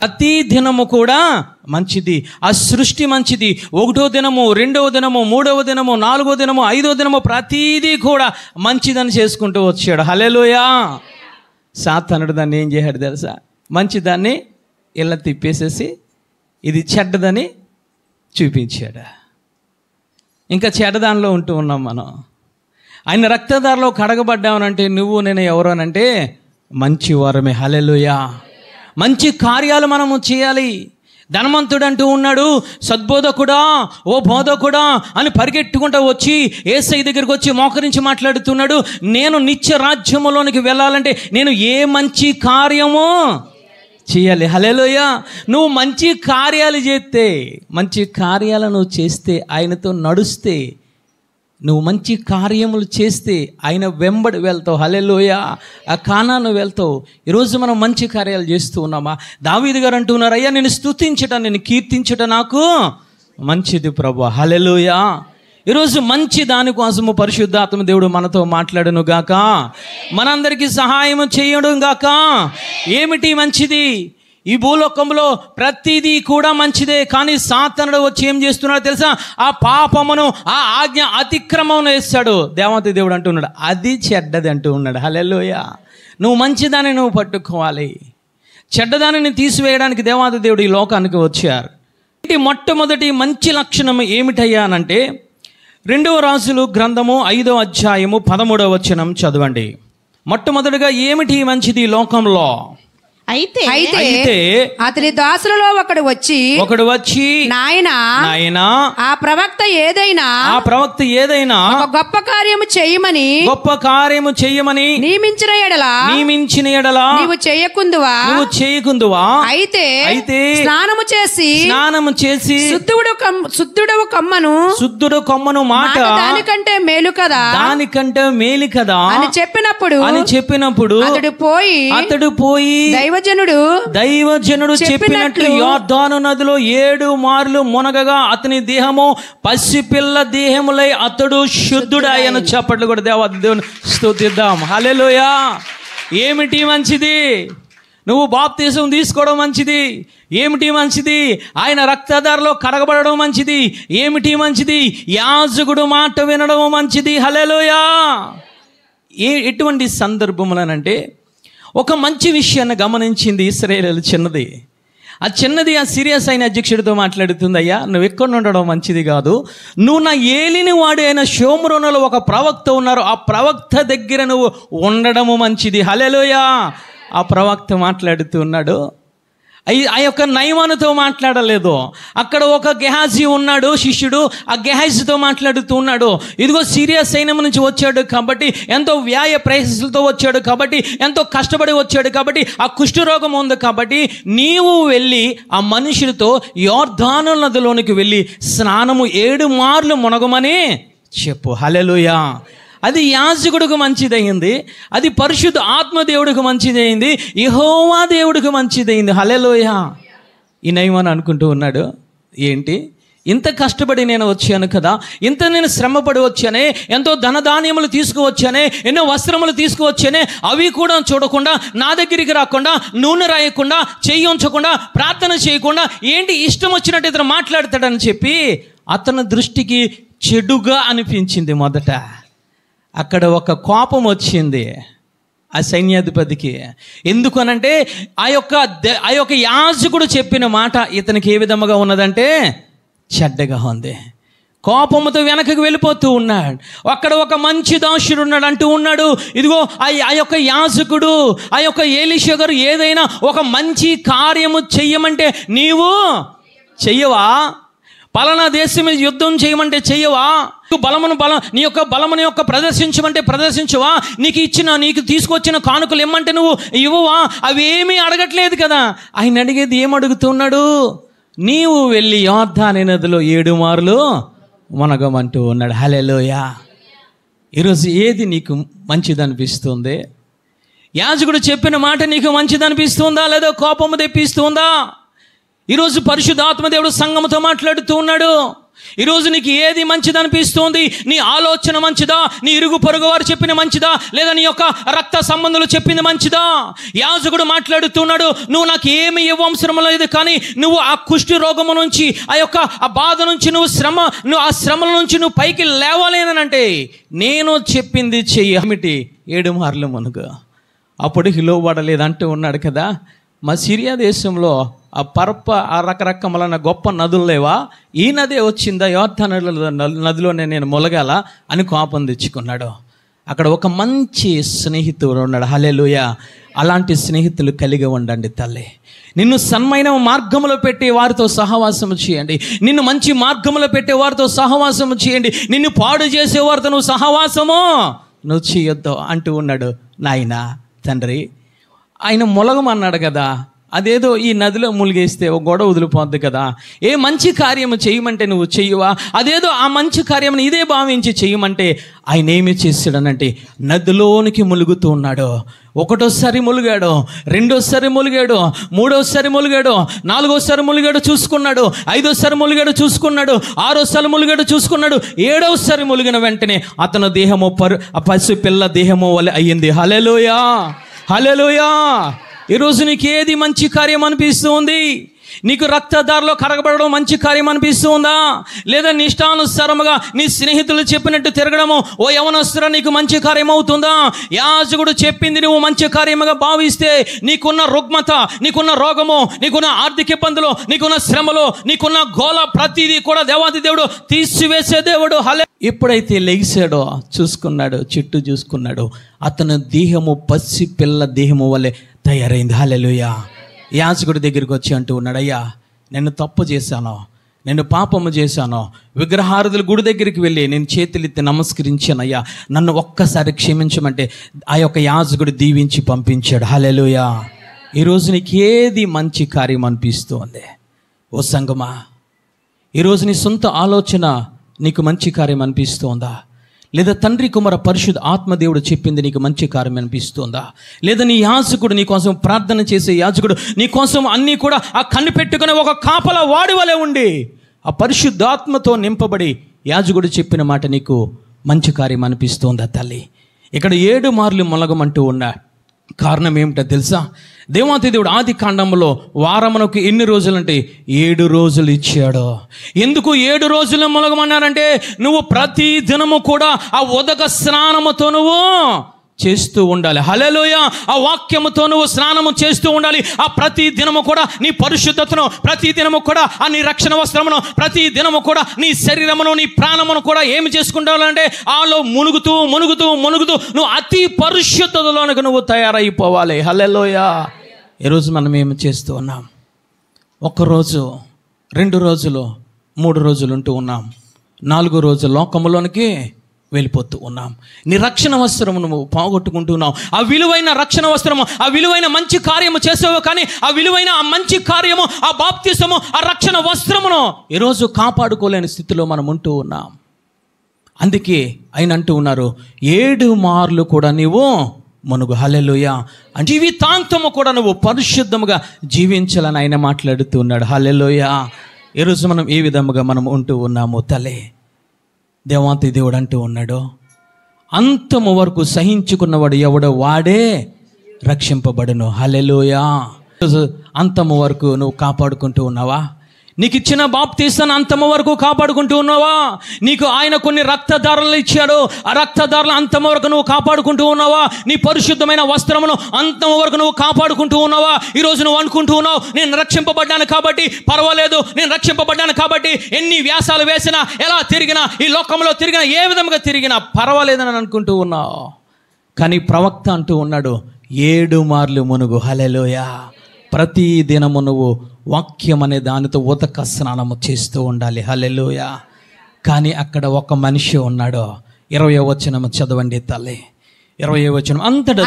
ప్రతి దినము కూడా మంచిది. ఆ సృష్టి మంచిది. 1వ దినము, 2వ దినము, 3వ దినము, 4వ దినము, 5వ దినము ప్రతిదీ కూడా మంచిదని చేసుకుంటూ వచ్చాడు. హల్లెలూయా. సాతానుడు దాన్ని ఏం చేశాడు తెలుసా? మంచిదాన్ని ఇలా తిప్పేసేసి ఇది చెడ్డదని చూపించాడు. ఇంకా చెడ్డదానిలో ఉంటూ ఉన్నాం మనం. ఆయన రక్తధారలో కడగబడ్డామనంటే నువ్వు నేను ఎవరు అనంటే మంచి వారమే. హల్లెలూయా. మంచి కార్యాలు మనము చేయాలి. ధనవంతుడు అంటూ ఉన్నాడు, సద్బోధకుడా, ఓ బోధకుడా అని పరిగెట్టుకుంటూ వచ్చి యేసయ్య దగ్గరికి వచ్చి మోకరించి మాట్లాడుతున్నాడు, నేను నిత్య రాజ్యములోనికి వెళ్ళాలంటే నేను ఏ మంచి కార్యము చేయాలి. హల్లెలూయా. నువ్వు మంచి కార్యాలు చేస్తే, మంచి కార్యాలు నువ్వు చేస్తే, ఆయనతో నడుస్తే, నువ్వు మంచి కార్యములు చేస్తే ఆయన వెంబడి వెళ్తావు. హల్లెలూయా. ఆ కానాను వెళ్తావు. ఈరోజు మనం మంచి కార్యాలు చేస్తూ ఉన్నామా? దావీదు గారు అంటున్నారు, అయ్యా నేను స్తుతించట, నేను కీర్తించట నాకు మంచిది ప్రభువా. హల్లెలూయా. ఈరోజు మంచి దానికోసము పరిశుద్ధాత్మ దేవుడు మనతో మాట్లాడును గాక, మనందరికీ సహాయం చేయడు గాక. ఏమిటి మంచిది? ఈ భూలోకంలో ప్రతిదీ కూడా మంచిదే. కానీ సాతానుడు వచ్చి ఏం చేస్తున్నాడో తెలుసా? ఆ పాపమును, ఆ ఆజ్ఞ అతిక్రమం వేస్తాడు. దేవాతి దేవుడు అంటున్నాడు అది చెడ్డది అంటూ ఉన్నాడు. హల్లెలూయా. నువ్వు మంచిదాన్ని నువ్వు పట్టుకోవాలి. చెడ్డదానిని తీసివేయడానికి దేవాతి దేవుడు ఈ లోకానికి వచ్చారు. మొట్టమొదటి మంచి లక్షణం ఏమిటయ్యానంటే 2వ రాజులు గ్రంథము 5వ అధ్యాయము 13వ వచనం చదవండి. మొట్టమొదటిగా ఏమిటి మంచిది ఈ లోకంలో? అయితే అతని దాసులలో ఒకడు వచ్చి నాయనా ఆ ప్రవక్త ఏదైనా ఒక గొప్ప కార్యము చేయమని నియమించిన ఎడల నీవు చేయకుందువా? అయితే స్నానము చేసి శుద్ధుడు కొమ్మను మాట దానికంటే మేలు కదా అని చెప్పినప్పుడు అతడు పోయి దైవజనుడు చెప్పినట్లు యోర్దాను నదిలో 7 మార్లు మునగగా అతని దేహము పసిపిల్ల దేహములై అతడు శుద్ధుడాయను. చప్పట్లు కూడా దేవుని స్తుతిద్దాం. హల్లెలూయా. ఏమిటి మంచిది? నువ్వు బాప్తిసం తీసుకోవడం మంచిది. ఏమిటి మంచిది? ఆయన రక్తధారలో కడగబడడం మంచిది. ఏమిటి మంచిది? యాజకుడు మాట వినడం మంచిది. హల్లెలూయా. ఎటువంటి సందర్భములనంటే ఒక మంచి విషయాన్ని గమనించింది ఇశ్రాయేలు. చిన్నది ఆ సిరియస్ అయిన అధ్యక్షుడితో మాట్లాడుతుంది, అయ్యా నువ్వు ఎక్కడ ఉండడం మంచిది కాదు, నువ్వు నా ఏలిని వాడు అయిన షోమ్రోనులో ఒక ప్రవక్త ఉన్నారు, ఆ ప్రవక్త దగ్గర నువ్వు ఉండడము మంచిది. హల్లెలూయా. ఆ ప్రవక్త మాట్లాడుతూ ఉన్నాడు. ఆ యొక్క నయమానుతో మాట్లాడలేదు. అక్కడ ఒక గెహాజీ ఉన్నాడు శిష్యుడు, ఆ గెహాజీతో మాట్లాడుతూ ఉన్నాడు. ఇదిగో సిరియా సైన్యం నుంచి వచ్చాడు కాబట్టి, ఎంతో వ్యాయ ప్రయాసలతో వచ్చాడు కాబట్టి, ఎంతో కష్టపడి వచ్చాడు కాబట్టి, ఆ కుష్ఠరోగం ఉంది కాబట్టి నీవు వెళ్ళి ఆ మనుషులతో యోర్దాను నదిలోనికి వెళ్ళి స్నానము 7 మార్లు మునగమని చెప్పు. హల్లెలూయా. అది యాజకుడికి మంచిదయింది, అది పరిశుద్ధ ఆత్మదేవుడికి మంచిదయింది, యెహోవా దేవుడికి మంచిదయింది. హల్లెలూయా. ఈ నయమని అనుకుంటూ ఉన్నాడు, ఏంటి ఇంత కష్టపడి నేను వచ్చాను కదా, ఇంత నేను శ్రమపడి వచ్చానే, ఎంతో ధనధాన్యములు తీసుకువచ్చానే, ఎన్నో వస్త్రములు తీసుకువచ్చానే, అవి కూడా చూడకుండా, నా దగ్గరికి రాకుండా, నూనె రాయకుండా, చెయ్యి ఉంచకుండా, ప్రార్థన చేయకుండా ఏంటి ఇష్టం వచ్చినట్టు ఇతను మాట్లాడతాడని చెప్పి అతని దృష్టికి చెడుగా అనిపించింది. మొదట అక్కడ ఒక కోపం వచ్చింది ఆ సైన్యాధిపతికి. ఎందుకనంటే ఆ యొక్క యాజకుడు చెప్పిన మాట ఇతనికి ఏ విధముగా ఉన్నదంటే చెడ్డగా ఉంది. కోపంతో వెనకకు వెళ్ళిపోతూ ఉన్నాడు. అక్కడ ఒక మంచి దాసుడు ఉన్నాడు అంటూ ఉన్నాడు, ఇదిగో ఆ యొక్క యాజకుడు, ఆ యొక్క ఎలీషా గారు ఏదైనా ఒక మంచి కార్యము చెయ్యమంటే నీవు చెయ్యవా? పలానా దేశం మీద యుద్ధం చేయమంటే చెయ్యవా? నీ యొక్క బలముని యొక్క ప్రదర్శించమంటే ప్రదర్శించవా? నీకు తీసుకొచ్చిన కానుకలు ఇమ్మంటే నువ్వు ఇవ్వవా? అవేమీ అడగట్లేదు కదా. ఆయన అడిగేది ఏమడుగుతున్నాడు? నీవు వెళ్ళి యోర్దాను నదిలో 7 మార్లు మునగమంటూ ఉన్నాడు. హల్లెలూయా. ఈరోజు ఏది నీకు మంచిదనిపిస్తుంది? యాజకుడు చెప్పిన మాట నీకు మంచిదనిపిస్తుందా, లేదా కోపము తెప్పిస్తుందా? ఈరోజు పరిశుద్ధాత్మ దేవుడు సంఘముతో మాట్లాడుతూ ఉన్నాడు. ఈరోజు నీకు ఏది మంచిది అనిపిస్తుంది? నీ ఆలోచన మంచిదా? నీ ఇరుగు పొరుగు వారు చెప్పిన మంచిదా? లేదా నీ యొక్క రక్త సంబంధులు చెప్పింది మంచిదా? యాజకుడు మాట్లాడుతున్నాడు, నువ్వు నాకు ఏమి ఇవ్వవసరం లేదు, కానీ నువ్వు ఆ కుష్టి రోగము నుంచి, ఆ బాధ నుంచి, నువ్వు ఆ శ్రమల నుంచి నువ్వు పైకి లేవాలేనంటే నేను చెప్పింది చెయ్యి. ఏమిటి? 7 మార్లు మునుగు. అప్పుడు హిలోబడలేదు అంటూ ఉన్నాడు కదా. మా సిరియా దేశంలో ఆ రకరకములైన గొప్ప నదులు లేవా? ఈ నదే వచ్చిందా? యోర్దాను నదిలోనే నేను ములగాల అని కోపం తెచ్చుకున్నాడు. అక్కడ ఒక మంచి స్నేహితుడు ఉన్నాడు. హల్లెలూయా. అలాంటి స్నేహితులు కలిగి ఉండండి తల్లి. నిన్ను సన్మైన మార్గంలో పెట్టే వారితో సహవాసము చేయండి. నిన్ను మంచి మార్గంలో పెట్టే వారితో సహవాసము చేయండి. నిన్ను పాడు చేసే వారితో నువ్వు సహవాసము నువ్వు చేయొద్దు అంటూ ఉన్నాడు. నాయనా, తండ్రి, ఆయన ములగమన్నాడు కదా, అదేదో ఈ నదిలో ములిగేస్తే ఒక గొడవ వదిలిపోద్ది కదా. ఏ మంచి కార్యము చేయమంటే నువ్వు చెయ్యవా? అదేదో ఆ మంచి కార్యమును ఇదే భావించి చెయ్యమంటే ఆయన ఏమి చేశాడనంటే నదిలోనికి ములుగుతూ ఉన్నాడు. 1వ ములిగాడు, 2వ ములిగాడు, 3వ ములిగాడు, 4వ ములిగాడు చూసుకున్నాడు, 5వ ములిగాడు చూసుకున్నాడు, 6వ ములిగాడు చూసుకున్నాడు, 7వ ములిగిన వెంటనే అతని దేహము పసి పిల్ల దేహము వలె అయ్యింది. హల్లెలూయా, హల్లెలూయా. ఈరోజు నీకు ఏది మంచి కార్యం అనిపిస్తుంది? నీకు రక్తదారిలో కరగబడడం మంచి కార్యం అనిపిస్తుందా? లేదా నీ ఇష్టానుసారముగా నీ స్నేహితులు చెప్పినట్టు తిరగడము ఓ యవనస్తురా నీకు మంచి కార్యం అవుతుందా? యాజకుడు చెప్పింది నువ్వు మంచి కార్యముగా భావిస్తే నీకున్న రుగ్మత, నీకున్న రోగము, నీకున్న ఆర్థిక ఇబ్బందులు, నీకున్న శ్రమలు, నీకున్న గోల ప్రతిదీ కూడా దేవాది దేవుడు తీసివేసే దేవుడు. ఎప్పుడైతే లెగిసాడో చూసుకున్నాడు, చుట్టూ చూసుకున్నాడు, అతని దేహము పసి పిల్ల దేహము వల్లే తయారైంది. హల్లెలూయా. యాజకుడి దగ్గరికి వచ్చి అంటూ ఉన్నాడు, అయ్యా నేను తప్పు చేశాను, నేను పాపము చేశాను, విగ్రహారాధుల గుడి దగ్గరికి వెళ్ళి నేను చేతులెత్తి నమస్కరించాను, అయ్యా నన్ను ఒక్కసారి క్షమించమంటే ఆ యొక్క యాజకుడు దీవించి పంపించాడు. హల్లెలూయా. ఈరోజు నీకు ఏది మంచి కార్యం అనిపిస్తుంది? ఓ సంగమా, ఈరోజు నీ సొంత ఆలోచన నీకు మంచి కార్యం అనిపిస్తోందా? లేదా తండ్రి కుమార పరిశుద్ధ ఆత్మదేవుడు చెప్పింది నీకు మంచి కార్యం అనిపిస్తుందా? లేదా నీ యాజకుడు నీ కోసం ప్రార్థన చేసే యాజకుడు నీ కోసం అన్నీ కూడా ఆ కన్ను పెట్టుకుని ఒక కాపలా వాడి వలె ఉండి ఆ పరిశుద్ధాత్మతో నింపబడి యాజకుడు చెప్పిన మాట నీకు మంచి కార్యం అనిపిస్తోందా తల్లి? ఇక్కడ 7 మార్లు మొలగమంటూ ఉన్నా కారణం ఏమిటో తెలుసా? దేవాతి దేవుడు ఆది కాండంలో వారమునకు ఎన్ని రోజులంటే 7 రోజులు ఇచ్చాడు. ఎందుకు 7 రోజులు మొలగమన్నారంటే నువ్వు ప్రతి దినము కూడా ఆ ఉదక స్నానముతో నువ్వు చేస్తూ ఉండాలి. హల్లెలూయా. ఆ వాక్యముతో నువ్వు స్నానము చేస్తూ ఉండాలి. ఆ ప్రతి దినము కూడా నీ పరిశుద్ధతను, ప్రతి దినము కూడా ఆ నీ రక్షణ వస్త్రమును, ప్రతి దినము కూడా నీ శరీరమును, నీ ప్రాణమును కూడా ఏమి చేసుకుంటావంటే ఆలో మునుగుతూ మునుగుతూ మునుగుతూ నువ్వు అతి పరిశుద్ధతలోనికి నువ్వు తయారైపోవాలి. హల్లెలూయా. ఈరోజు మనం ఏమి చేస్తూ ఉన్నాం? 1 రోజు, 2 రోజులు, 3 రోజులు ఉంటూ ఉన్నాం, 4 రోజు లోకములోనికి వెళ్ళిపోతూ ఉన్నాం. నీ రక్షణ వస్త్రము నువ్వు పోగొట్టుకుంటున్నావు. ఆ విలువైన రక్షణ వస్త్రము, ఆ విలువైన మంచి కార్యము చేసావు, కానీ ఆ విలువైన ఆ మంచి కార్యము, ఆ బాప్తిసము, ఆ రక్షణ వస్త్రమును ఈరోజు కాపాడుకోలేని స్థితిలో మనం ఉంటూ ఉన్నాం. అందుకే ఆయన అంటూ ఉన్నారు 7 మార్లు కూడా నీవు మునుగు. హల్లెలూయా. జీవితాంతము కూడా నువ్వు పరిశుద్ధముగా జీవించాలని ఆయన మాట్లాడుతూ ఉన్నాడు. హల్లెలూయా. ఈరోజు మనం ఏ విధముగా మనం ఉంటూ ఉన్నాము తల్లి? దేవాంతి దేవుడు అంటూ ఉన్నాడు, అంతము వరకు సహించుకున్నవాడు ఎవడో వాడే రక్షింపబడును. హల్లెలూయా. అంతము వరకు నువ్వు కాపాడుకుంటూ ఉన్నావా? నీకు ఇచ్చిన బాప్తీసాన్ని అంతము వరకు కాపాడుకుంటూ ఉన్నావా? నీకు ఆయన కొన్ని రక్తధారలు ఇచ్చాడు, ఆ రక్తధారలు అంతము వరకు నువ్వు కాపాడుకుంటూ ఉన్నావా? నీ పరిశుద్ధమైన వస్త్రమును అంతము వరకు నువ్వు కాపాడుకుంటూ ఉన్నావా? ఈరోజు నువ్వు అనుకుంటూ ఉన్నావు నేను రక్షింపబడ్డాను కాబట్టి పర్వాలేదు, నేను రక్షింపబడ్డాను కాబట్టి ఎన్ని వ్యాసాలు వేసినా, ఎలా తిరిగినా, ఈ లోకంలో తిరిగినా, ఏ విధంగా తిరిగినా పర్వాలేదని అనుకుంటూ ఉన్నావు. కానీ ప్రవక్త అంటూ ఉన్నాడు 7 మార్లు మునుగు. హల్లెలూయా. ప్రతి దినము నువ్వు వాక్యం అనే దానితో ఉదక స్నానము చేస్తూ ఉండాలి. హల్లెలూయా. కానీ అక్కడ ఒక మనిషి ఉన్నాడు. 20వ వచనం చదవండి తల్లి. 20వ వచనం. అంతటా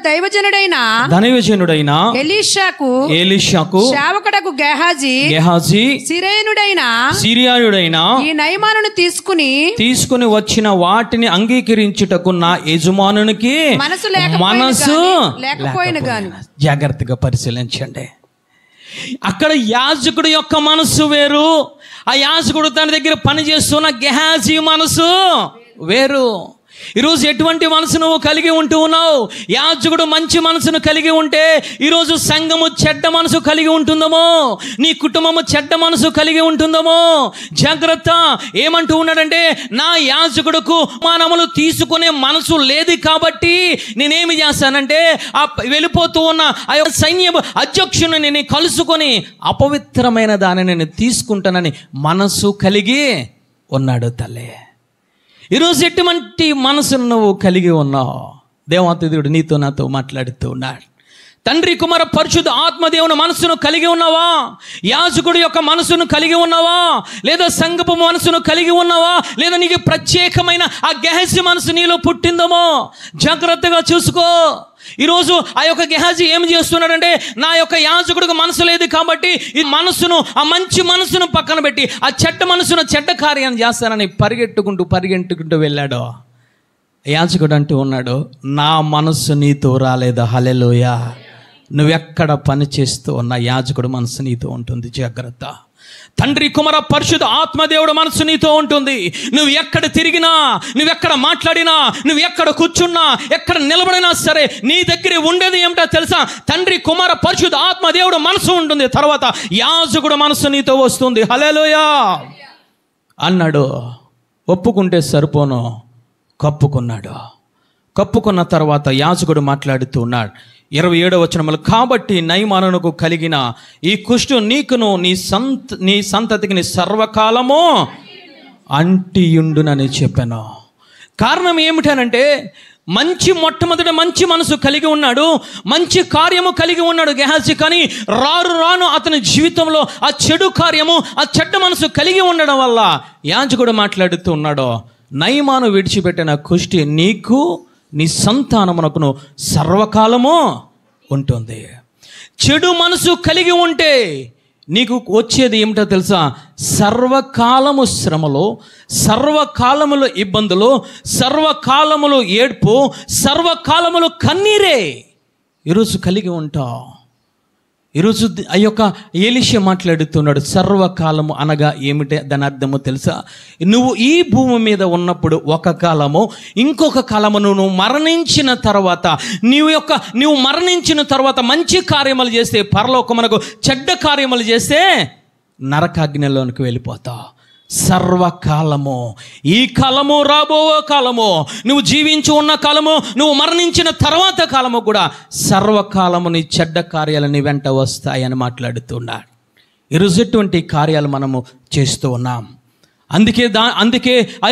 దైవజనుడైన ఎలీషాకు సేవకుడకు గెహాజీ సిరియాయుడైన ఈ నయమానును తీసుకుని వచ్చిన వాటిని అంగీకరించుటకు నా యజమానునికి మనసు లేకపోయిన గాని. జాగ్రత్తగా పరిశీలించండి. అక్కడ యాజకుడు యొక్క మనసు వేరు, ఆ యాజకుడు తన దగ్గర పనిచేస్తున్న గెహాజీ మనసు వేరు. ఈరోజు ఎటువంటి మనసు నువ్వు కలిగి ఉంటూ ఉన్నావు? యాజకుడు మంచి మనసును కలిగి ఉంటే ఈరోజు సంఘము చెడ్డ మనసు కలిగి ఉంటుందేమో, నీ కుటుంబము చెడ్డ మనసు కలిగి ఉంటుందేమో. జాగ్రత్త. ఏమంటూ ఉన్నాడంటే, నా యాజకుడుకు మానములు తీసుకునే మనసు లేదు కాబట్టి నేనేమి చేస్తానంటే ఆ వెళ్ళిపోతూ ఉన్న ఆ యొక్క సైన్య అధ్యక్షుని నేను కలుసుకొని అపవిత్రమైన దానిని నేను తీసుకుంటానని మనసు కలిగి ఉన్నాడు తల్లి. ఈరోజు ఎటువంటి మనసును నువ్వు కలిగి ఉన్నావు? దేవాతి దేవుడు నీతో నాతో మాట్లాడుతూ ఉన్నాడు. తండ్రి కుమార పరిశుద్ధ ఆత్మదేవుని మనసును కలిగి ఉన్నావా? యాజకుడి యొక్క మనసును కలిగి ఉన్నావా? లేదా సంఘపు మనసును కలిగి ఉన్నావా? లేదా నీకు ప్రత్యేకమైన ఆ గెహజీ మనసు నీలో పుట్టిందేమో? జాగ్రత్తగా చూసుకో. ఈరోజు ఆ యొక్క గెహాజీ ఏం చేస్తున్నాడంటే, నా యొక్క యాజకుడికి మనసు లేదు కాబట్టి ఈ మనసును, ఆ మంచి మనసును పక్కన పెట్టి ఆ చెడ్డ మనసును చెడ్డ కార్యాన్ని చేస్తానని పరిగెట్టుకుంటూ వెళ్ళాడు. యాజకుడు అంటూ ఉన్నాడు, నా మనసు నీతో రాలేదా? హల్లెలూయా. నువ్వెక్కడ పని చేస్తూ ఉన్నా యాజకుడు మనసు నీతో ఉంటుంది. జాగ్రత్త. తండ్రి కుమార పరిశుద్ధ ఆత్మదేవుడు మనసు నీతో ఉంటుంది. నువ్వు ఎక్కడ తిరిగినా, నువ్వెక్కడ మాట్లాడినా, నువ్వు ఎక్కడ కూర్చున్నా, ఎక్కడ నిలబడినా సరే నీ దగ్గర ఉండేది ఏమిటో తెలుసా? తండ్రి కుమార పరిశుద్ధ ఆత్మదేవుడు మనసు ఉంటుంది. తర్వాత యాజకుడు మనసు నీతో వస్తుంది. హల్లెలూయా అన్నాడు. ఒప్పుకుంటే సరిపోను, కప్పుకున్నాడు. కప్పుకున్న తర్వాత యాజకుడు మాట్లాడుతూ ఉన్నాడు. 27వ వచనములు, కాబట్టి నయమానునకు కలిగిన ఈ కుష్టు నీకును నీ సంతతికి నీ సర్వకాలము అంటియుండునని చెప్పాను. కారణం ఏమిటనంటే, మొట్టమొదట మంచి మనసు కలిగి ఉన్నాడు, మంచి కార్యము కలిగి ఉన్నాడు గెహాజీ. కానీ రాను అతని జీవితంలో ఆ చెడు కార్యము, ఆ చెడ్డ మనసు కలిగి ఉండడం వల్ల యాజకుడు మాట్లాడుతూ ఉన్నాడు, నయమాను విడిచిపెట్టిన కుష్టి నీకు నీ సంతానమునకును సర్వకాలము ఉంటుంది. చెడు మనసు కలిగి ఉంటే నీకు వచ్చేది ఏమిటో తెలుసా? సర్వకాలము శ్రమలో, సర్వకాలములో ఇబ్బందులు, సర్వకాలములో ఏడ్పు, సర్వకాలములో కన్నీరే ఈరోజు కలిగి ఉంటావు. ఈరోజు ఆ యొక్క ఎలీషా మాట్లాడుతున్నాడు. సర్వకాలము అనగా ఏమిటి? దాని అర్థము తెలుసా? నువ్వు ఈ భూమి మీద ఉన్నప్పుడు ఒక కాలము, ఇంకొక కాలము నువ్వు మరణించిన తర్వాత, నువ్వు మరణించిన తర్వాత మంచి కార్యములు చేస్తే పరలోకమునకు, చెడ్డ కార్యములు చేస్తే నరకాగ్నిలోనికి వెళ్ళిపోతావు. సర్వకాలము, ఈ కాలము, రాబో కాలము, నువ్వు జీవించి ఉన్న కాలము, నువ్వు మరణించిన తర్వాత కాలము కూడా సర్వకాలము నీ చెడ్డ కార్యాలు నీ వెంట వస్తాయని మాట్లాడుతున్నాడు. ఈరోజు ఎటువంటి కార్యాలు మనము చేస్తూ ఉన్నాం. అందుకే ఆ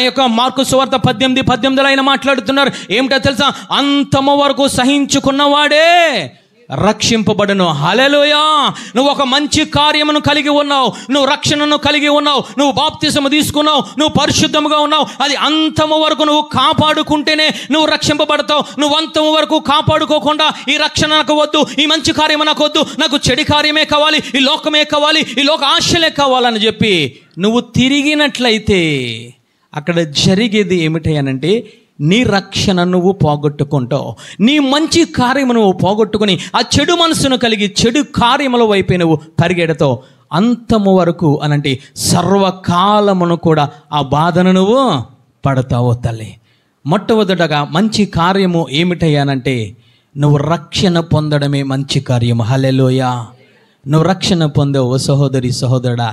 యొక్క మార్కు సువార్త 18:18 ఆయన మాట్లాడుతున్నారు. ఏమిటో తెలుసా? అంతము వరకు సహించుకున్నవాడే రక్షింపబడును. హల్లెలూయా. నువ్వు ఒక మంచి కార్యమును కలిగి ఉన్నావు, నువ్వు రక్షణను కలిగి ఉన్నావు, నువ్వు బాప్తిసము తీసుకున్నావు, నువ్వు పరిశుద్ధముగా ఉన్నావు. అది అంతము వరకు నువ్వు కాపాడుకుంటేనే నువ్వు రక్షింపబడతావు. నువ్వు అంతము వరకు కాపాడుకోకుండా ఈ రక్షణ నాకు వద్దు, ఈ మంచి కార్యము నాకు వద్దు, నాకు చెడు కార్యమే కావాలి, ఈ లోకమే కావాలి, ఈ లోక ఆశలే కావాలని చెప్పి నువ్వు తిరిగినట్లయితే అక్కడ జరిగేది ఏమిటి అనంటే, నీ రక్షణ నువ్వు పోగొట్టుకుంటావు. నీ మంచి కార్యము నువ్వు పోగొట్టుకుని ఆ చెడు మనసును కలిగి చెడు కార్యముల వైపు నువ్వు పరిగెడతావు. అంతము వరకు అనంటే సర్వకాలమును కూడా ఆ బాధను నువ్వు పడతావు తల్లి. మొట్టమొదటగా మంచి కార్యము ఏమిటయ్యానంటే, నువ్వు రక్షణ పొందడమే మంచి కార్యము. హల్లెలూయా. నువ్వు రక్షణ పొందావు. ఓ సహోదరి, సహోదరుడా,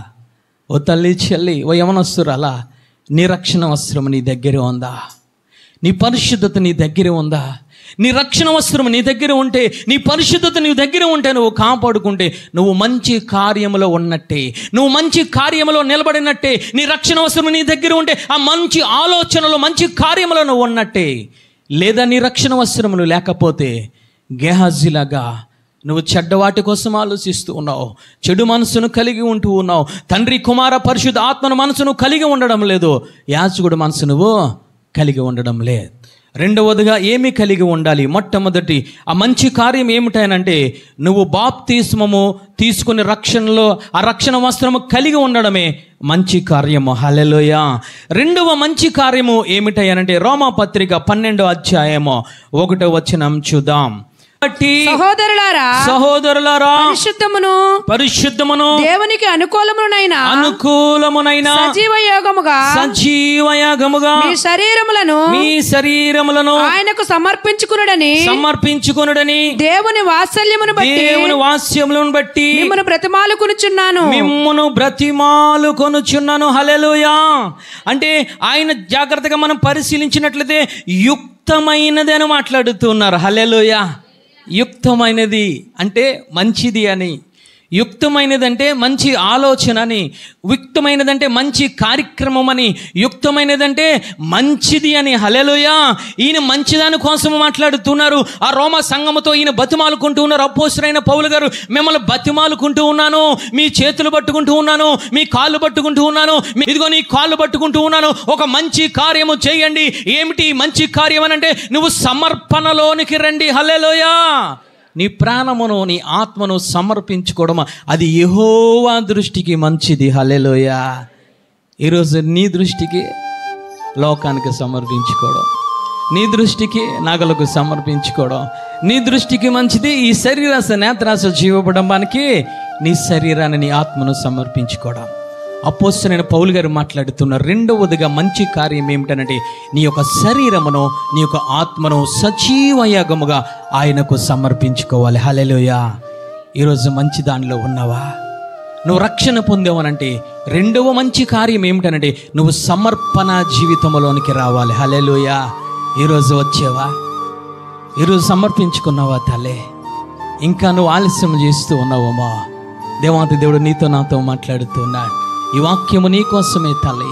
ఓ తల్లి, చెల్లి, ఓ యవనస్తురాలా, నీ రక్షణ వస్త్రము నీ దగ్గర ఉందా? నీ పరిశుద్ధత నీ దగ్గర ఉందా? నీ రక్షణ వస్త్రం నీ దగ్గర ఉంటే, నీ పరిశుద్ధత నీ దగ్గర ఉంటే, నువ్వు కాపాడుకుంటే నువ్వు మంచి కార్యములో ఉన్నట్టే, నువ్వు మంచి కార్యములో నిలబడినట్టే. నీ రక్షణ వస్త్రం నీ దగ్గర ఉంటే ఆ మంచి ఆలోచనలో, మంచి కార్యములో నువ్వు ఉన్నట్టే. లేదా నీ రక్షణ వస్త్రములు లేకపోతే గెహాజీలాగా నువ్వు చెడ్డవాటి కోసం ఆలోచిస్తూ ఉన్నావు, చెడు మనసును కలిగి ఉంటూ ఉన్నావు. తండ్రి కుమార పరిశుద్ధ ఆత్మను మనసును కలిగి ఉండడం లేదు, యాజకుడు మనసు నువ్వు కలిగి ఉండడం లేదు. రెండవదిగా ఏమి కలిగి ఉండాలి? మొట్టమొదటి ఆ మంచి కార్యం ఏమిటనంటే, నువ్వు బాప్తిస్మము తీసుకుని రక్షణలో ఆ రక్షణ వస్త్రము కలిగి ఉండడమే మంచి కార్యము. హల్లెలూయా. రెండవ మంచి కార్యము ఏమిటనంటే, రోమాపత్రిక 12వ అధ్యాయము 1వ వచనం చూద్దాం. బట్టి సహోదరులారా పరిశుద్ధమును దేవునికి అనుకూలమునైన సజీవ యాగముగా మీ శరీరములను ఆయనకు సమర్పించుకొనుడని దేవుని వాత్సల్యమును బట్టి మిమ్మును బ్రతిమాలుకొనుచున్నాను. హల్లెలూయా. అంటే ఆయన జాగ్రత్తగా మనం పరిశీలించినట్లయితే యుక్తమైనది అని మాట్లాడుతున్నారు. హల్లెలూయా. యుక్తమైనది అంటే మంచిది అని, యుక్తమైనది అంటే మంచి ఆలోచన అని, యుక్తమైనదంటే మంచి కార్యక్రమం అని, యుక్తమైనదంటే మంచిది అని. హల్లెలూయా. ఈయన మంచిదాని కోసం మాట్లాడుతున్నారు. ఆ రోమా సంఘముతో ఈయన బతిమాలుకుంటూ ఉన్నారు. అపోస్తలుడైన పౌలు గారు, మిమ్మల్ని బతిమాలుకుంటూ ఉన్నాను, మీ చేతులు పట్టుకుంటూ ఉన్నాను, మీ కాళ్ళు పట్టుకుంటూ ఉన్నాను, ఇదిగో నీ కాళ్ళు పట్టుకుంటూ ఉన్నాను, ఒక మంచి కార్యము చేయండి. ఏమిటి మంచి కార్యం అని అంటే, నువ్వు సమర్పణలోనికి రండి. హల్లెలూయా. నీ ప్రాణమును నీ ఆత్మను సమర్పించుకోవడం అది యెహోవా దృష్టికి మంచిది. హల్లెలూయా. ఈరోజు నీ దృష్టికి లోకానికి సమర్పించుకోవడం, నీ దృష్టికి నగలకు సమర్పించుకోవడం, నీ దృష్టికి మంచిది ఈ శరీరాశ నేత్రాశ జీవపడంబానికి నీ శరీరాన్ని నీ ఆత్మను సమర్పించుకోవడం. అపోస్తలుడైన పౌలు గారు మాట్లాడుతున్నారు. రెండవదిగా మంచి కార్యం ఏమిటనంటే, నీ యొక్క శరీరమును నీ యొక్క ఆత్మను సజీవ యాగముగా ఆయనకు సమర్పించుకోవాలి. హల్లెలూయా. ఈరోజు మంచి దానిలో ఉన్నావా? నువ్వు రక్షణ పొందావనంటే రెండవ మంచి కార్యం ఏమిటనంటే, నువ్వు సమర్పణ జీవితంలోనికి రావాలి. హల్లెలూయా. ఈరోజు వచ్చేవా? ఈరోజు సమర్పించుకున్నావా తల్లే? ఇంకా నువ్వు ఆలస్యం చేస్తూ ఉన్నావమ్మా? దేవాతి దేవుడు నీతో నాతో మాట్లాడుతున్నాడు. ఈ వాక్యము నీ కోసమే తల్లి,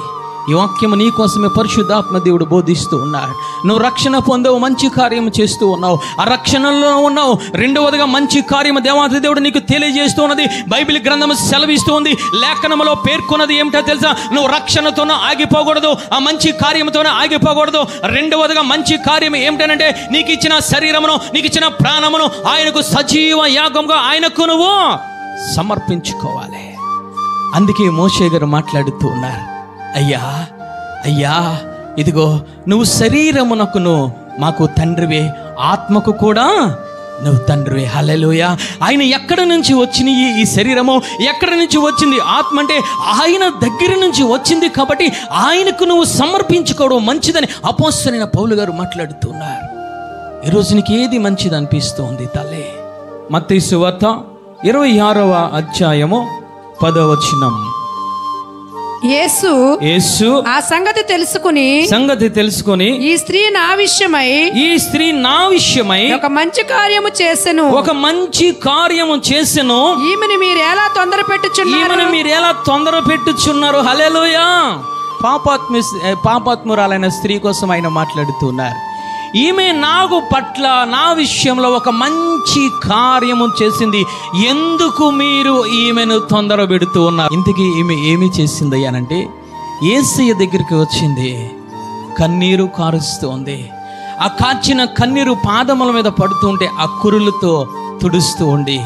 ఈ వాక్యము నీ కోసమే పరిశుద్ధాత్మ దేవుడు బోధిస్తూ ఉన్నాడు. నువ్వు రక్షణ పొందావు, మంచి కార్యం చేస్తూ ఉన్నావు, ఆ రక్షణలో ఉన్నావు. రెండవదిగా మంచి కార్యము దేవాతి దేవుడు నీకు తెలియజేస్తూ ఉన్నది. బైబిల్ గ్రంథము సెలవిస్తూ ఉంది, లేఖనములో పేర్కొన్నది ఏమిటో తెలుసా? నువ్వు రక్షణతోనూ ఆగిపోకూడదు, ఆ మంచి కార్యముతోనే ఆగిపోకూడదు. రెండవదిగా మంచి కార్యం ఏమిటనంటే, నీకు ఇచ్చిన శరీరమును నీకు ఇచ్చిన ప్రాణమును ఆయనకు సజీవ యాగంగా ఆయనకు నువ్వు సమర్పించుకోవాలి. అందుకే మోషే గారు మాట్లాడుతూ ఉన్నారు, అయ్యా అయ్యా ఇదిగో నువ్వు శరీరమునకును మాకు తండ్రివే, ఆత్మకు కూడా నువ్వు తండ్రివే. హల్లెలూయా. ఆయన ఎక్కడి నుంచి వచ్చింది ఈ శరీరము? ఎక్కడి నుంచి వచ్చింది ఆత్మ? అంటే ఆయన దగ్గర నుంచి వచ్చింది. కాబట్టి ఆయనకు నువ్వు సమర్పించుకోవడం మంచిదని అపోస్తలుడైన పౌలు గారు మాట్లాడుతున్నారు. ఈరోజు నీకు ఏది మంచిది అనిపిస్తుంది తల్లి? మత్తయి సువార్త 26వ అధ్యాయము 10వ వచనం. యేసు ఆ సంగతి తెలుసుకుని ఈ స్త్రీ నా విషయమై ఒక మంచి కార్యము చేసెను, ఈమెను మీరు ఎలా తొందర పెట్టుచున్నారు? హల్లెలూయా. పాపాత్మురాలైన స్త్రీ కోసం ఆయన మాట్లాడుతున్నారు. ఈమె నా విషయంలో ఒక మంచి కార్యము చేసింది, ఎందుకు మీరు ఈమెను తొందర పెడుతూ ఉన్నారు? ఇంతకీ ఈమె ఏమి చేసింది అనంటే, యేసయ్య దగ్గరికి వచ్చింది, కన్నీరు కారుస్తుంది. ఆ కాచిన కన్నీరు పాదముల మీద పడుతుంటే ఆ కురులతో తుడుస్తూ ఉండి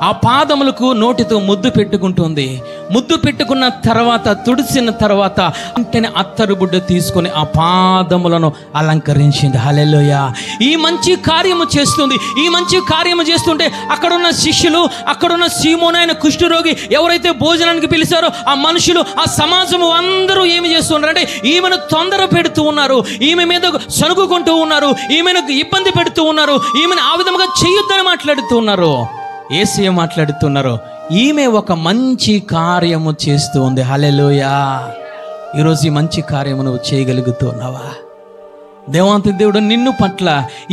ఆ పాదములకు నోటితో ముద్దు పెట్టుకుంటుంది. ముద్దు పెట్టుకున్న తర్వాత, తుడిసిన తర్వాత వెంటనే అత్తరు బుడ్డ తీసుకొని ఆ పాదములను అలంకరించింది. హల్లెలూయా. ఈ మంచి కార్యము చేస్తుంది. ఈ మంచి కార్యము చేస్తుంటే అక్కడున్న శిష్యులు, అక్కడున్న సీమోను అయిన కుష్ఠరోగి ఎవరైతే భోజనానికి పిలిచారో ఆ మనుషులు, ఆ సమాజము అందరూ ఏమి చేస్తున్నారు అంటే, ఈమెను తొందర పెడుతూ ఉన్నారు, ఈమె మీద సనుగుకుంటూ ఉన్నారు, ఈమెను ఇబ్బంది పెడుతూ ఉన్నారు, ఈమెను ఆ విధంగా చేయొద్దని మాట్లాడుతూ ఉన్నారు. యేసయ్య మాట్లాడుతున్నారు, ఈమె ఒక మంచి కార్యము చేస్తూ ఉంది. హల్లెలూయా. ఈరోజు ఈ మంచి కార్యము నువ్వు చేయగలుగుతున్నావా? దేవాంతి దేవుడు నిన్ను పట్ల,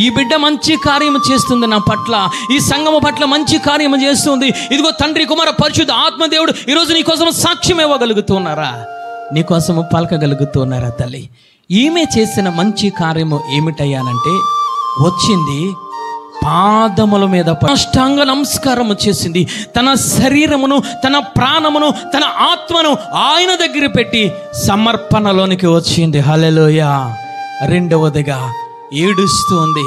ఈ బిడ్డ మంచి కార్యము చేస్తుంది, నా పట్ల, ఈ సంఘము పట్ల మంచి కార్యము చేస్తుంది. ఇదిగో తండ్రి, కుమార, పరిశుద్ధ ఆత్మదేవుడు ఈరోజు నీ కోసం సాక్ష్యం ఇవ్వగలుగుతున్నారా? నీ కోసము పలకగలుగుతున్నారా తల్లి? ఈమె చేసిన మంచి కార్యము ఏమిటయ్యానంటే, వచ్చింది పాదముల మీద సాష్టాంగ నమస్కారము చేసింది. తన శరీరమును, తన ప్రాణమును, తన ఆత్మను ఆయన దగ్గర పెట్టి సమర్పణలోనికి వచ్చింది. హల్లెలూయా. రెండవదిగా ఏడుస్తుంది,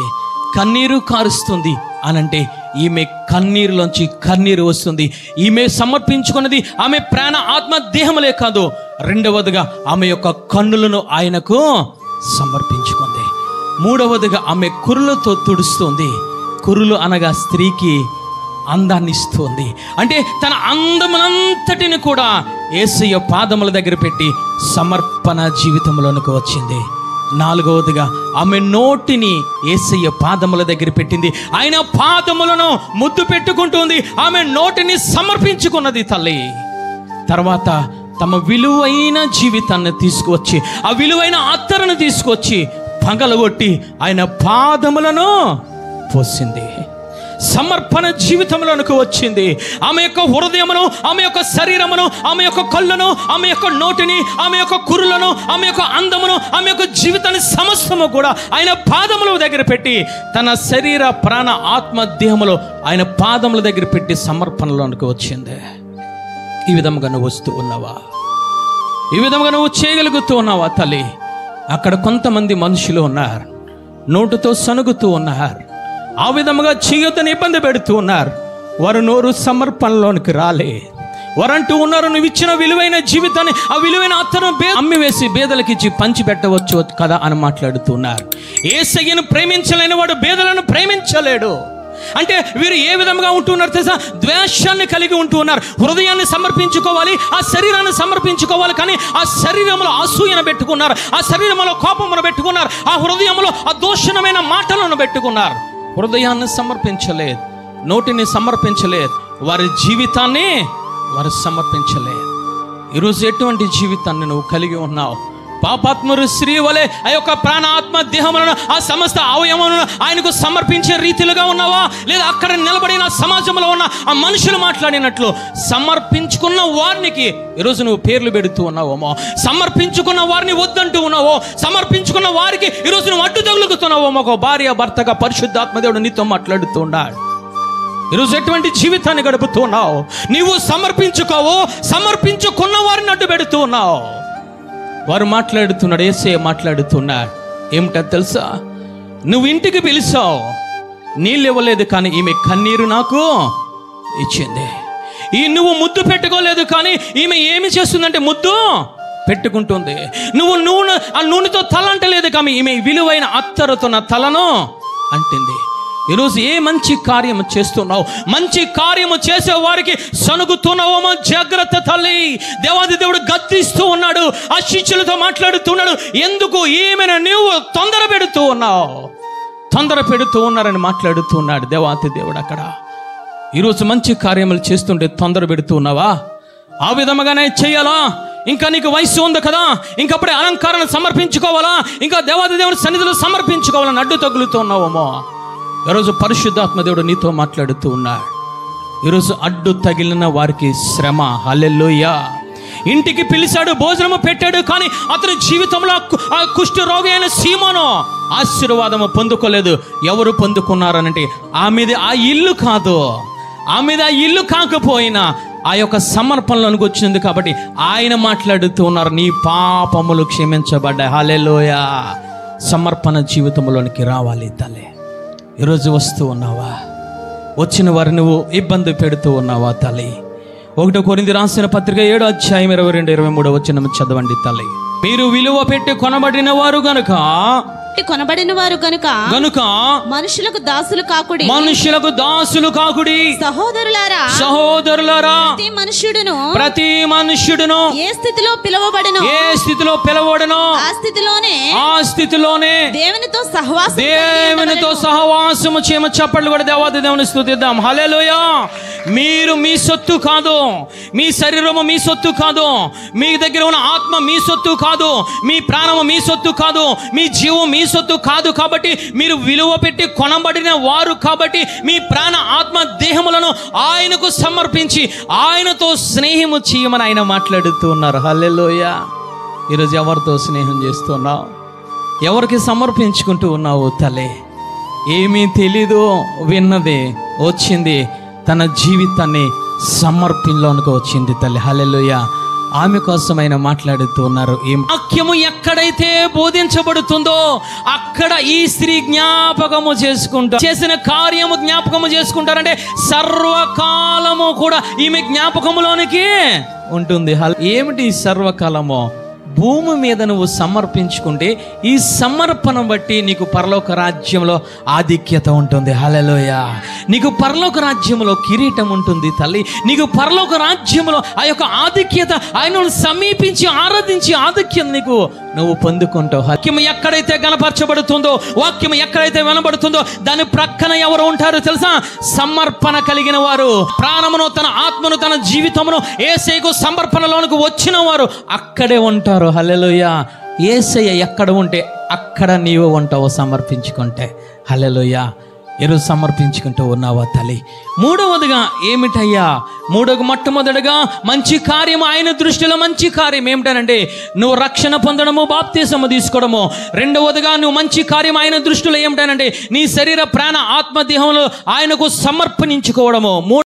కన్నీరు కారుస్తుంది అనంటే, ఈమె కన్నీరులోంచి కన్నీరు వస్తుంది. ఈమె సమర్పించుకున్నది ఆమె ప్రాణ, ఆత్మ, దేహములే కాదు, రెండవదిగా ఆమె యొక్క కన్నులను ఆయనకు సమర్పించుకుంది. మూడవదిగా ఆమె కురులతో తుడుస్తుంది. కురులు అనగా స్త్రీకి అందాన్ని ఇస్తుంది. అంటే తన అందమునంతటిని కూడా యేసయ్య పాదముల దగ్గర పెట్టి సమర్పణ జీవితంలోనికి వచ్చింది. 4వదిగా ఆమె నోటిని యేసయ్య పాదముల దగ్గర పెట్టింది. ఆయన పాదములను ముద్దు పెట్టుకుంటుంది. ఆమె నోటిని సమర్పించుకున్నది తల్లి. తర్వాత తమ విలువైన జీవితాన్ని తీసుకువచ్చి, ఆ విలువైన అత్తరును తీసుకొచ్చి పగలగొట్టి ఆయన పాదములను పోసింది. సమర్పణ జీవితంలోనికి వచ్చింది. ఆమె యొక్క హృదయమును, ఆమె యొక్క శరీరమును, ఆమె యొక్క కళ్ళను, ఆమె యొక్క నోటిని, ఆమె యొక్క కురులను, ఆమె యొక్క అందమును, ఆమె యొక్క జీవితాన్ని సమస్తము కూడా ఆయన పాదముల దగ్గర పెట్టి, తన శరీర ప్రాణ ఆత్మ దేహములో ఆయన పాదముల దగ్గర పెట్టి సమర్పణలోనికి వచ్చింది. ఈ విధముగా నువ్వు వస్తూ ఉన్నావా? ఈ విధముగా నువ్వు చేయగలుగుతూ ఉన్నావా తల్లి? అక్కడ కొంతమంది మనుషులు ఉన్నారు, నోటుతో సనుగుతూ ఉన్నారు, ఆ విధముగా చేయొద్దని ఇబ్బంది పెడుతూ ఉన్నారు. వారు నోరు సమర్పణలోనికి రాలే. వారంటూ ఉన్నారు, నువ్వు ఇచ్చిన విలువైన జీవితాన్ని, ఆ విలువైన అత్తను అమ్మి వేసి బేదలకు ఇచ్చి పంచి పెట్టవచ్చు కదా అని మాట్లాడుతున్నారు. యేసయ్యను ప్రేమించలేని వాడు బేదలను ప్రేమించలేడు. అంటే వీరు ఏ విధంగా ఉంటున్నారు తెలుసా? ద్వేషాన్ని కలిగి ఉంటూ ఉన్నారు. హృదయాన్ని సమర్పించుకోవాలి, ఆ శరీరాన్ని సమర్పించుకోవాలి, కానీ ఆ శరీరంలో అసూయను పెట్టుకున్నారు, ఆ శరీరంలో కోపమును పెట్టుకున్నారు, ఆ హృదయంలో ఆ దూషణమైన మాటలను పెట్టుకున్నారు. హృదయాన్ని సమర్పించలేదు, నోటిని సమర్పించలేదు, వారి జీవితాన్ని వారు సమర్పించలేదు. ఈరోజు ఎటువంటి జీవితాన్ని నువ్వు కలిగి ఉన్నావు? పాపాత్ముడు స్త్రీ వలె ఆ యొక్క ప్రాణ ఆత్మ దేహములను, ఆ సమస్త అవయవములను ఆయనకు సమర్పించే రీతిలుగా ఉన్నావా? లేదా అక్కడ నిలబడిన సమాజంలో ఉన్న ఆ మనుషులు మాట్లాడినట్లు సమర్పించుకున్న వారికి ఈరోజు నువ్వు పేర్లు పెడుతూ ఉన్నావేమో, సమర్పించుకున్న వారిని వద్దంటూ ఉన్నావో, సమర్పించుకున్న వారికి ఈరోజు నువ్వు అడ్డు తగులుకుతున్నావేమో. ఒక భార్య భర్తగా పరిశుద్ధాత్మ దేవుడు నీతో మాట్లాడుతూ ఉన్నాడు. ఈరోజు ఎటువంటి జీవితాన్ని గడుపుతూ ఉన్నావు? నీవు సమర్పించుకోవో, సమర్పించుకున్న వారిని అడ్డు పెడుతూ ఉన్నావు. వారు మాట్లాడుతున్నాడు, యేసయ్య మాట్లాడుతున్నాడు. ఏమిటో తెలుసా? నువ్వు ఇంటికి పిలిచావు, నీళ్ళు ఇవ్వలేదు, కానీ ఈమె కన్నీరు నాకు ఇచ్చింది. నువ్వు ముద్దు పెట్టుకోలేదు, కానీ ఈమె ఏమి చేస్తుందంటే ముద్దు పెట్టుకుంటుంది. నువ్వు ఆ నూనెతో తల అంటలేదు, కానీ ఈమె విలువైన అత్తరుతో నా తలను అంటింది. ఈరోజు ఏ మంచి కార్యము చేస్తున్నావు? మంచి కార్యము చేసే వారికి సనుగుతున్నావేమో, జాగ్రత్త తల్లి. దేవాది దేవుడు గద్దిస్తూ ఉన్నాడు, ఆ శిష్యులతో మాట్లాడుతున్నాడు. ఎందుకు ఈమెను నువ్వు తొందర పెడుతూ ఉన్నావు? తొందర పెడుతూ ఉన్నారని మాట్లాడుతూ ఉన్నాడు దేవాది దేవుడు. అక్కడ ఈరోజు మంచి కార్యములు చేస్తుంటే తొందర పెడుతూ ఉన్నావా? ఆ విధముగానే చెయ్యాలా? ఇంకా నీకు వయసు ఉంది కదా, ఇంకప్పుడే అలంకారాన్ని సమర్పించుకోవాలా, ఇంకా దేవాది దేవుడి సన్నిధిలో సమర్పించుకోవాలని అడ్డు తగులుతూ ఉన్నావేమో. ఈరోజు పరిశుద్ధాత్మ దేవుడు నీతో మాట్లాడుతూ ఉన్నాడు. ఈరోజు అడ్డు తగిలిన వారికి శ్రమ. హల్లెలూయా. ఇంటికి పిలిచాడు, భోజనము పెట్టాడు, కానీ అతని జీవితంలో ఆ కుష్ఠ రోగి అయిన సీమోను ఆశీర్వాదము పొందుకోలేదు. ఎవరు పొందుకున్నారనంటే ఆమెది ఆ ఇల్లు కాదు, ఆమెది ఆ ఇల్లు కాకపోయినా ఆ యొక్క సమర్పణలోనికి వచ్చింది కాబట్టి ఆయన మాట్లాడుతూ ఉన్నారు, నీ పాపములు క్షమించబడ్డాయి. హల్లెలూయా. సమర్పణ జీవితంలోనికి రావాలి తల్లి. ఈరోజు వస్తూ ఉన్నావా? వచ్చిన వారు నువ్వు ఇబ్బంది పెడుతూ ఉన్నావా తల్లి? 1 కొరింథీ రాసిన పత్రిక 7వ అధ్యాయం 22-23 వచనం చదవండి తల్లి. మీరు విలువ పెట్టి కొనబడిన వారు గనుక మనుషులకు దాసులు కాకుడి, మనుషులకు దాసులు కాకుడి. సహోదరులారా ప్రతి మనుష్యుడును ఏ స్థితిలో పిలవబడును ఆ స్థితిలోనే దేవునితో సహవాసము చేయమ. చప్పట్లు కూడా దేవాది దేవుని స్తుతిద్దాం. హల్లెలూయా. మీరు మీ సొత్తు కాదు, మీ శరీరము మీ సొత్తు కాదు, మీ దగ్గర ఉన్న ఆత్మ మీ సొత్తు కాదు, మీ ప్రాణము మీ సొత్తు కాదు, మీ జీవం మీ సొత్తు కాదు. కాబట్టి మీరు విలువ పెట్టి కొనబడిన వారు కాబట్టి మీ ప్రాణ ఆత్మ దేహములను ఆయనకు సమర్పించి ఆయనతో స్నేహము చేయమని ఆయన మాట్లాడుతూ ఉన్నారు. హల్లెలూయా. ఈరోజు ఎవరితో స్నేహం చేస్తున్నావు? ఎవరికి సమర్పించుకుంటూ ఉన్నావు తల్లి? ఏమీ తెలీదు, విన్నది వచ్చింది, తన జీవితాన్ని సమర్పణలోనికి వచ్చింది తల్లి. హల్లెలూయా. ఆమె కోసం ఆయన మాట్లాడుతూ ఉన్నారు. ఈ వాక్యము ఎక్కడైతే బోధించబడుతుందో అక్కడ ఈ స్త్రీ జ్ఞాపకము చేసుకుంటారు, చేసిన కార్యము జ్ఞాపకము చేసుకుంటారంటే సర్వకాలము కూడా ఈమె జ్ఞాపకములోనికి ఉంటుంది. ఏమిటి సర్వకాలము? భూమి మీద నువ్వు సమర్పించుకుంటే ఈ సమర్పణ బట్టి నీకు పరలోక రాజ్యంలో ఆధిక్యత ఉంటుంది. హల్లెలూయా. నీకు పరలోక రాజ్యంలో కిరీటం ఉంటుంది తల్లి. నీకు పరలోక రాజ్యంలో ఆ యొక్క ఆధిక్యత, ఆయనను సమీపించి ఆరాధించి ఆధిక్యత నీకు నువ్వు పొందుకుంటావు. వాక్యం ఎక్కడైతే కనపరచబడుతుందో, వాక్యం ఎక్కడైతే వినబడుతుందో దాని ప్రక్కన ఎవరు ఉంటారో తెలుసా? సమర్పణ కలిగిన వారు, ప్రాణమును, తన ఆత్మను, తన జీవితమును యేసయ్యకు సమర్పణలోనికి వచ్చిన వారు అక్కడే ఉంటారు. హల్లెలూయా. యేసయ్య ఎక్కడ ఉంటే అక్కడ నీవు ఉంటావు సమర్పించుకుంటే. హల్లెలూయా. ఈరోజు సమర్పించుకుంటూ ఉన్నావా తల్లి? మూడవదిగా ఏమిటయ్యా? మొట్టమొదటిగా మంచి కార్యం, ఆయన దృష్టిలో మంచి కార్యం ఏమిటనంటే నువ్వు రక్షణ పొందడము, బాప్తిసము తీసుకోవడము. రెండవదిగా నువ్వు మంచి కార్యం ఆయన దృష్టిలో ఏమిటనంటే నీ శరీర, ప్రాణ, ఆత్మ, దేహంలో ఆయనకు సమర్పించుకోవడము.